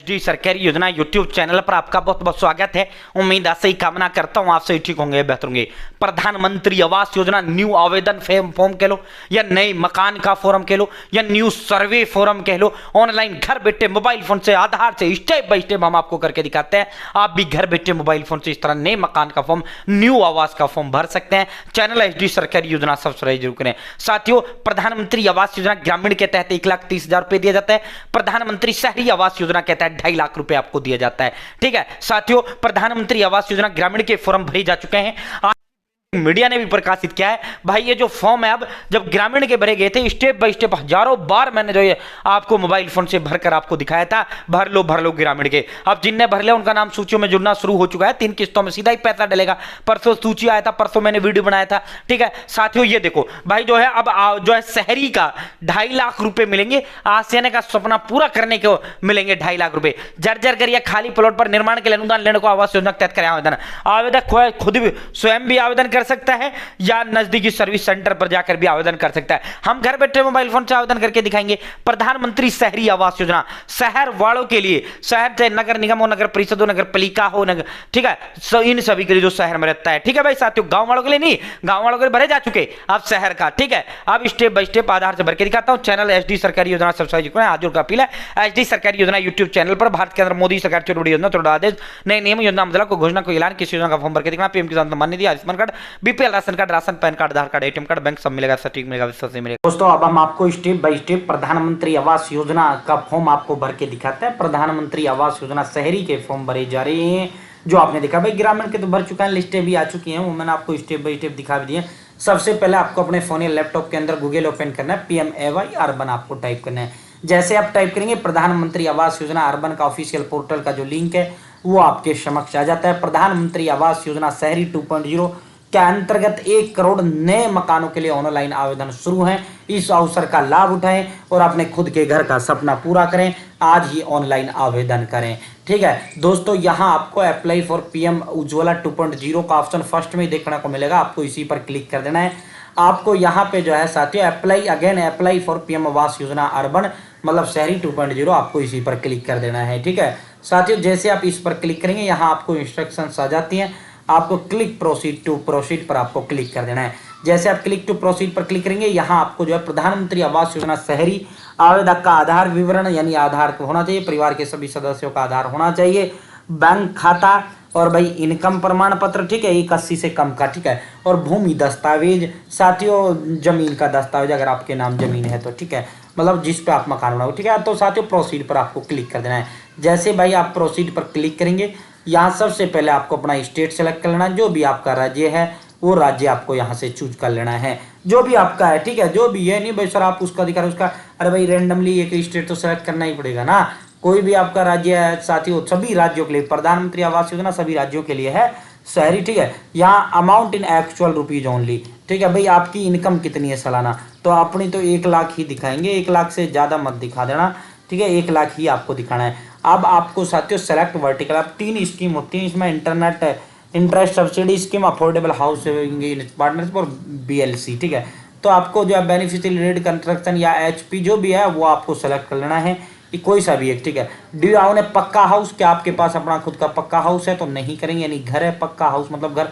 जी सरकारी योजना YouTube channel पर आपका बहुत बहुत स्वागत है। उम्मीद आशा ही कामना करता हूं आप सही ठीक होंगे, बेहतर होंगे। प्रधानमंत्री आवास योजना न्यू आवेदन फॉर्म कह लो या नए मकान का फॉर्म कह लो या न्यू सर्वे फॉर्म कह लो, ऑनलाइन घर बैठे मोबाइल फोन से आधार से स्टेप बाय स्टेप हम आपको करके दिखाते हैं। आप भी घर बैठे मोबाइल फोन से इस तरह नए मकान का फॉर्म, न्यू आवास का फॉर्म भर सकते हैं। चैनल एचडी सरकारी योजना सब्सक्राइब जरूर करें। साथियों, प्रधानमंत्री आवास योजना ग्रामीण के तहत 1,30,000 रुपए दिया जाता है। प्रधानमंत्री शहरी आवास योजना के तहत 2.5 लाख रुपए आपको दिया जाता है। ठीक है साथियों, प्रधानमंत्री आवास योजना ग्रामीण के फॉर्म भरे जा चुके हैं। मीडिया ने भी प्रकाशित किया है भाई, ये जो फॉर्म है अब जब ग्रामीण के भरे गए थे स्टेप बाय स्टेप हजारों बार मैंने जो ये आपको मोबाइल फोन से भरकर आपको दिखाया था, भर लो ग्रामीण के। अब जिनने भर लिया उनका नाम सूचियों में जुड़ना शुरू हो चुका है। 3 किस्तों में सीधा ही पैसा डलेगा। परसों सूची आया था, परसों मैंने वीडियो बनाया था। ठीक है साथियों, ये देखो भाई जो है अब जो है शहरी का 2.5 लाख रुपए मिलेंगे। आसियाने का सपना पूरा करने को मिलेंगे 2.5 लाख रुपए। जर्जर करिए खाली प्लॉट पर निर्माण के लिए अनुदान लेने को आवास योजना के तहत करें आवेदन। आवेदक खुद भी स्वयं भी आवेदन कर सकता है या नजदीकी सर्विस सेंटर पर जाकर भी आवेदन कर सकता है। हम घर बैठे मोबाइल फोन से आवेदन करके दिखाएंगे। प्रधानमंत्री शहरी आवास योजना शहर वालों के लिए, शहर चाहे नगर निगम हो, नगर परिषद हो, नगर पालिका हो, नगर, ठीक है इन सभी के लिए जो शहर में रहता है। ठीक है भाई साथियों, गांव वालों के लिए नहीं, गांव वालों के लिए भरे जा चुके, अब शहर का। ठीक है, अब स्टेप बाय स्टेप आधार से भर के दिखाता हूं। चैनल एचडी सरकारी योजना सब्सक्राइब करें। आज का अपील है, एचडी सरकारी योजना यूट्यूब चैनल पर भारत के अंदर मोदी सरकार की बड़ी योजना, थोड़ा आदेश, नए नियम, योजना मतलब को घोषणा को ऐलान, किसी योजना का फॉर्म भर के दिखाना। PM Kisan Samman Nidhi, Ayushman card, BPL ration card, ration PAN card, Aadhaar card, ATM card, bank सब मिलेगा, सटीक मिलेगा, विश्वास से मिलेगा। दोस्तों अब हम आपको स्टेप बाय स्टेप प्रधानमंत्री आवास योजना का फॉर्म आपको भर के दिखाते हैं। प्रधानमंत्री आवास योजना शहरी के फॉर्म भरे जा रहे हैं। जो आपने देखा भाई ग्रामीण के तो भर चुका है, लिस्टें भी आ चुकी हैं, वो मैंने आपको स्टेप बाय स्टेप दिखा भी दिए। सबसे पहले आपको अपने फोन या लैपटॉप के अंदर गूगल ओपन करना है, PMAY अर्बन आपको टाइप करना है। जैसे आप टाइप करेंगे प्रधानमंत्री आवास योजना अर्बन का ऑफिशियल पोर्टल का जो लिंक है वो आपके समक्ष आ जाता है। प्रधानमंत्री आवास योजना शहरी 2.0 के अंतर्गत 1 करोड़ नए मकानों के लिए ऑनलाइन आवेदन शुरू है। इस अवसर का लाभ उठाएं और अपने खुद के घर का सपना पूरा करें। आज ही ऑनलाइन आवेदन करें। ठीक है दोस्तों, यहां आपको अप्लाई फॉर PM उज्ज्वला 2.0 का ऑप्शन फर्स्ट में देखने को मिलेगा। आपको इसी पर क्लिक कर देना है। आपको यहाँ पे जो है साथियों apply for PM Awas Yojana urban मतलब शहरी 2.0 आपको इसी पर क्लिक कर देना है। ठीक है साथियों, जैसे आप इस पर क्लिक करेंगे यहाँ आपको इंस्ट्रक्शंस आ जाती हैं। आपको क्लिक प्रोसीड पर आपको क्लिक कर देना है। जैसे आप क्लिक टू प्रोसीड पर क्लिक करेंगे यहाँ आपको जो है प्रधानमंत्री आवास योजना शहरी आवेदक का आधार विवरण यानी आधार होना चाहिए, परिवार के सभी सदस्यों का आधार होना चाहिए, बैंक खाता और भाई इनकम प्रमाण पत्र। ठीक है 81 से कम का। ठीक है, और भूमि दस्तावेज साथियों, जमीन का दस्तावेज अगर आपके नाम जमीन है तो। ठीक है, मतलब जिस पे आप मकान बनाओ। ठीक है, तो साथियों प्रोसीड पर आपको क्लिक कर देना है। जैसे भाई आप प्रोसीड पर क्लिक करेंगे यहाँ सबसे पहले आपको अपना स्टेट सेलेक्ट कर लेना है। जो भी आपका राज्य है वो राज्य आपको यहाँ से चूज कर लेना है, जो भी आपका है। ठीक है, जो भी है, नहीं भाई सर आप उसका दिखा रहे उसका, अरे भाई रेंडमली एक स्टेट तो सेलेक्ट करना ही पड़ेगा ना। कोई भी आपका राज्य है साथियों, सभी राज्यों के लिए प्रधानमंत्री आवास योजना सभी राज्यों के लिए है शहरी। ठीक है, यहाँ amount in actual rupees only. ठीक है भाई, आपकी इनकम कितनी है सालाना, तो अपनी तो 1 लाख ही दिखाएंगे, 1 लाख से ज़्यादा मत दिखा देना। ठीक है, 1 लाख ही आपको दिखाना है। अब आपको साथियों सेलेक्ट वर्टिकल, अब 3 स्कीम होती है इसमें, internet interest subsidy scheme, affordable house saving partnership और BLC। ठीक है, तो आपको जो है बेनिफिशियल रेट कंस्ट्रक्शन या HP जो भी है वो आपको सेलेक्ट कर लेना है, कोई सा भी एक। ठीक है, डू यू हैव पक्का हाउस, क्या आपके पास अपना खुद का पक्का हाउस है, तो नहीं करेंगे, यानी घर है पक्का हाउस मतलब घर।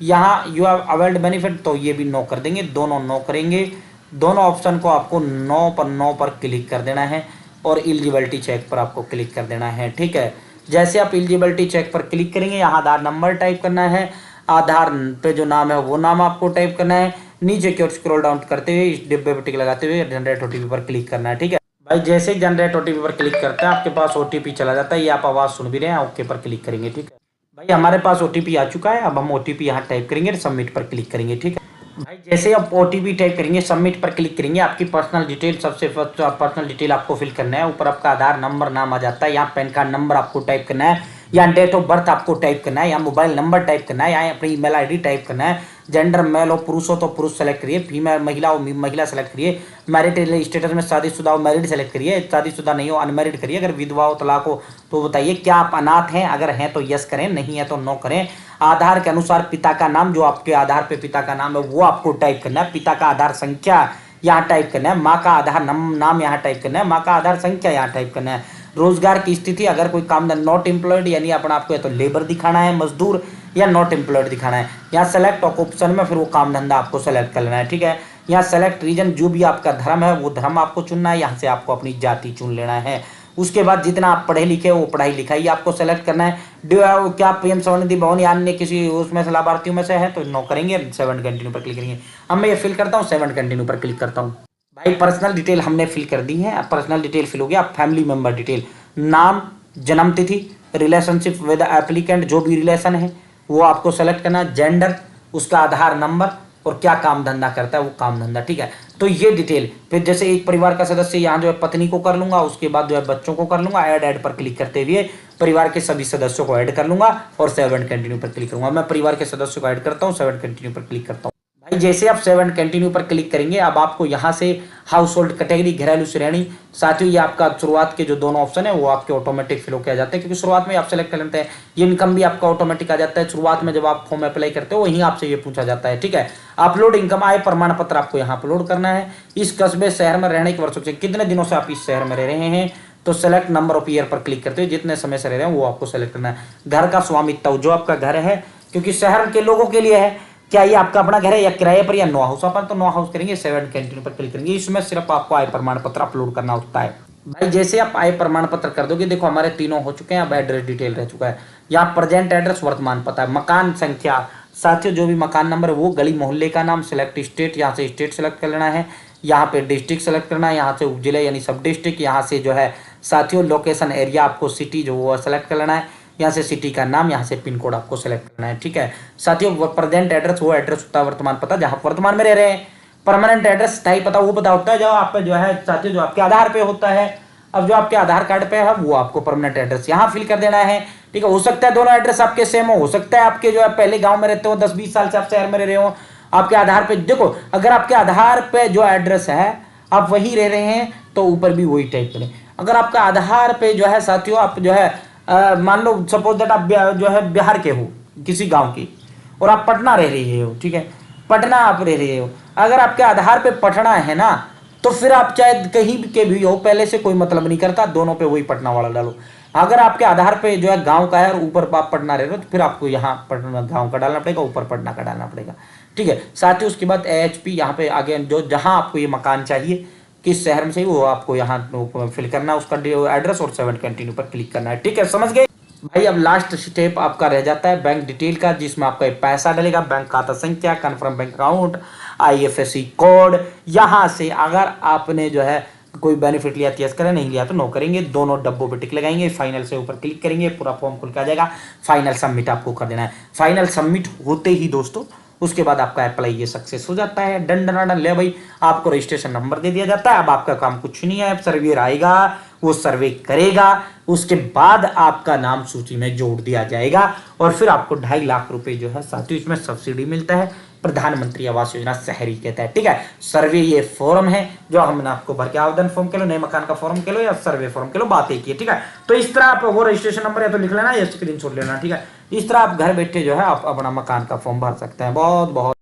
यहाँ यू हैव अवेल्ड बेनिफिट, तो ये भी नो कर देंगे, दोनों नो करेंगे। दोनों ऑप्शन को आपको नो पर क्लिक कर देना है और एलिजिबिलिटी चेक पर आपको क्लिक कर देना है। ठीक है, जैसे आप एलिजिबिलिटी चेक पर क्लिक करेंगे यहाँ आधार नंबर टाइप करना है, आधार पे जो नाम है वो नाम आपको टाइप करना है। नीचे की ओर स्क्रॉल डाउन करते हुए इस डिब्बे पे टिक लगाते हुए जनरेट OTP पर क्लिक करना है। ठीक है भाई, जैसे ही जनरेट OTP पर क्लिक करते हैं आपके पास OTP चला जाता है, ये आप आवाज़ सुन भी रहे हैं। ओके पर क्लिक करेंगे। ठीक है भाई, हमारे पास OTP आ चुका है। अब हम OTP यहाँ टाइप करेंगे, सबमिट पर क्लिक करेंगे। ठीक है भाई, जैसे आप OTP टाइप करेंगे, सबमिट पर क्लिक करेंगे, आपकी पर्सनल डिटेल, सबसे फर्स्ट पर्सनल डिटेल आपको फिल करना है। ऊपर आपका आधार नंबर नाम आ जाता है, यहाँ पैन कार्ड नंबर आपको टाइप करना है, यहाँ डेट ऑफ बर्थ आपको टाइप करना है, यहाँ मोबाइल नंबर टाइप करना है, यहाँ अपनी ईमेल ID टाइप करना है। जेंडर मेल हो पुरुष हो तो पुरुष सेलेक्ट करिए, फीमेल महिला हो महिला सेलेक्ट करिए, मैरिड स्टेटस में शादीशुदा हो मैरिड सेलेक्ट करिए, शादीशुदा नहीं हो अनमैरिड करिए, अगर विधवा हो तलाक हो तो बताइए। क्या आप अनाथ हैं, अगर हैं तो यस करें, नहीं है तो नो करें। आधार के अनुसार पिता का नाम, जो आपके आधार पे पिता का नाम है वो आपको टाइप करना है। पिता का आधार संख्या यहाँ टाइप करना है। माँ का आधार नाम यहाँ टाइप करना है, माँ का आधार संख्या यहाँ टाइप करना है। रोजगार की स्थिति, अगर कोई काम नॉट एम्प्लॉयड यानी अपना आपको या तो लेबर दिखाना है, मजदूर, या नॉट एम्प्लॉयड दिखाना है। यहाँ सेलेक्ट ऑप्शन में फिर वो काम धंधा आपको सेलेक्ट कर लेना है, ठीक है। यहाँ सेलेक्ट रीजन, जो भी आपका धर्म है वो धर्म आपको चुनना है। यहाँ से आपको अपनी जाति चुन लेना है। उसके बाद जितना आप पढ़े लिखे वो पढ़ाई लिखाई आपको सेलेक्ट करना है। क्या पीएम स्वनिधि भवन या अन्य किसी उसमें से लाभार्थियों में से है तो नो करेंगे, 7 कंटिन्यू पर क्लिक करेंगे। अब मैं ये फिल करता हूँ, 7 कंटिन्यू पर क्लिक करता हूँ। भाई पर्सनल डिटेल हमने फिल कर दी है। अब पर्सनल डिटेल फिल हो गया। अब फैमिली मेंबर डिटेल, नाम, जन्म तिथि, रिलेशनशिप विद एप्लीकेंट, जो भी रिलेशन है वो आपको सेलेक्ट करना, जेंडर, उसका आधार नंबर और क्या काम धंधा करता है वो काम धंधा, ठीक है। तो ये डिटेल फिर जैसे एक परिवार का सदस्य यहाँ जो है पत्नी को कर लूंगा, उसके बाद जो है बच्चों को कर लूंगा। ऐड पर क्लिक करते हुए परिवार के सभी सदस्यों को ऐड कर लूंगा और 7 कंटिन्यू पर क्लिक करूंगा। मैं परिवार के सदस्यों को ऐड करता हूँ, 7 कंटिन्यू पर क्लिक करता हूँ। भाई जैसे आप 7 कंटिन्यू पर क्लिक करेंगे, अब आपको यहाँ से हाउस होल्ड कैटेगरी, घरेलू श्रेणी, साथियों ये आपका शुरुआत के जो दोनों ऑप्शन है वो आपके ऑटोमेटिक फिल होकर आ जाते हैं, क्योंकि शुरुआत में आप सेलेक्ट कर लेते हैं। ये इनकम भी आपका ऑटोमेटिक आ जाता है शुरुआत में, जब आप फॉर्म अप्लाई करते हो वहीं आपसे ये पूछा जाता है, ठीक है। अपलोड इनकम, आय प्रमाण पत्र आपको यहाँ अपलोड करना है। इस कस्बे शहर में रहने के वर्षों से कितने दिनों से आप इस शहर में रह रहे हैं, तो सेलेक्ट नंबर ऑफ ईयर पर क्लिक करते हुए जितने समय से रह रहे हैं वो आपको सेलेक्ट करना है। घर का स्वामित्व, जो आपका घर है, क्योंकि शहर के लोगों के लिए है, क्या ये आपका अपना घर है या किराए पर या नो हाउस, अपन तो नो हाउस करेंगे, 7 कंटिन्यू पर क्लिक करेंगे। इसमें सिर्फ आपको आय प्रमाण पत्र अपलोड करना होता है। भाई जैसे आप आय प्रमाण पत्र कर दोगे, देखो हमारे तीनों हो चुके हैं। अब एड्रेस डिटेल रह चुका है। यहाँ प्रेजेंट एड्रेस, वर्तमान पता है, मकान संख्या, साथियों जो भी मकान नंबर है वो, गली मोहल्ले का नाम, सिलेक्ट स्टेट, यहाँ से स्टेट सेलेक्ट कर लेना है। यहाँ पे डिस्ट्रिक्ट सेलेक्ट करना है, यहाँ से उपजिला यानी सब डिस्ट्रिक्ट, यहाँ से जो है साथियों लोकेशन एरिया आपको सिटी जो वो सेलेक्ट कर लेना है। यहाँ से सिटी का नाम, यहाँ से पिन कोड आपको सेलेक्ट करना है, ठीक है। साथियों प्रेजेंट एड्रेस वो एड्रेस होता है वर्तमान पता, जहाँ वर्तमान में रह रहे हैं। परमानेंट एड्रेस स्थायी पता वो पता होता है जो आप जो है साथियों जो आपके आधार पे होता है। अब जो आपके आधार कार्ड पे है वो आपको परमानेंट एड्रेस यहाँ फिल कर देना है, ठीक है। हो सकता है दोनों एड्रेस आपके सेम हो सकता है आपके जो है पहले गाँव में रहते हो, 10-20 साल से आप शहर में रह रहे हो, आपके आधार पे देखो, अगर आपके आधार पे जो एड्रेस है आप वही रह रहे हैं तो ऊपर भी वही टाइप करें। अगर आपका आधार पे जो है साथियों आप जो है मान लो सपोज दैट आप जो है बिहार के हो किसी गांव की और आप पटना रह रहे हो, ठीक है, पटना आप रह रहे हो, अगर आपके आधार पे पटना है ना तो फिर आप चाहे कहीं के भी हो, पहले से कोई मतलब नहीं करता, दोनों पे वही पटना वाला डालो। अगर आपके आधार पे जो है गांव का है और ऊपर आप पटना रह रहे हो तो फिर आपको यहाँ पटना गांव का डालना पड़ेगा, ऊपर पटना का डालना पड़ेगा, ठीक है। साथ ही उसके बाद AHP यहाँ पे आगे जो जहाँ आपको ये मकान चाहिए किस शहर में चाहिए वो आपको यहाँ फिल करना है, उसका एड्रेस और 7 कंटिन्यू पर क्लिक करना है, ठीक है, समझ गए भाई। अब लास्ट स्टेप आपका रह जाता है बैंक डिटेल का, जिसमें आपका पैसा डलेगा, बैंक खाता संख्या, confirm bank account, IFSC code. यहाँ से अगर आपने जो है कोई बेनिफिट लिया तो यस करें, नहीं लिया तो नो करेंगे, दोनों डब्बों पे टिक लगाएंगे, फाइनल से ऊपर क्लिक करेंगे, पूरा फॉर्म खुल के आ जाएगा। फाइनल सबमिट आपको कर देना है। फाइनल सबमिट होते ही दोस्तों उसके बाद आपका अप्लाई ये सक्सेस हो जाता है। डन डन डन, ले भाई आपको रजिस्ट्रेशन नंबर दे दिया जाता है। अब आपका काम कुछ नहीं है, सर्वेयर आएगा, वो सर्वे करेगा, उसके बाद आपका नाम सूची में जोड़ दिया जाएगा और फिर आपको 2.5 लाख रुपए जो है साथियों इसमें सब्सिडी मिलता है, प्रधानमंत्री आवास योजना शहरी के तहत, ठीक है। सर्वे ये फॉर्म है जो हमने आपको भर के आवेदन फॉर्म के लो, नए मकान का फॉर्म के लो या सर्वे फॉर्म के लो, बात एक ही है, ठीक है। तो इस तरह आप वो रजिस्ट्रेशन नंबर या तो लिख लेना या स्क्रीनशॉट लेना, ठीक है। इस तरह आप घर बैठे जो है आप अपना मकान का फॉर्म भर सकते हैं। बहुत बहुत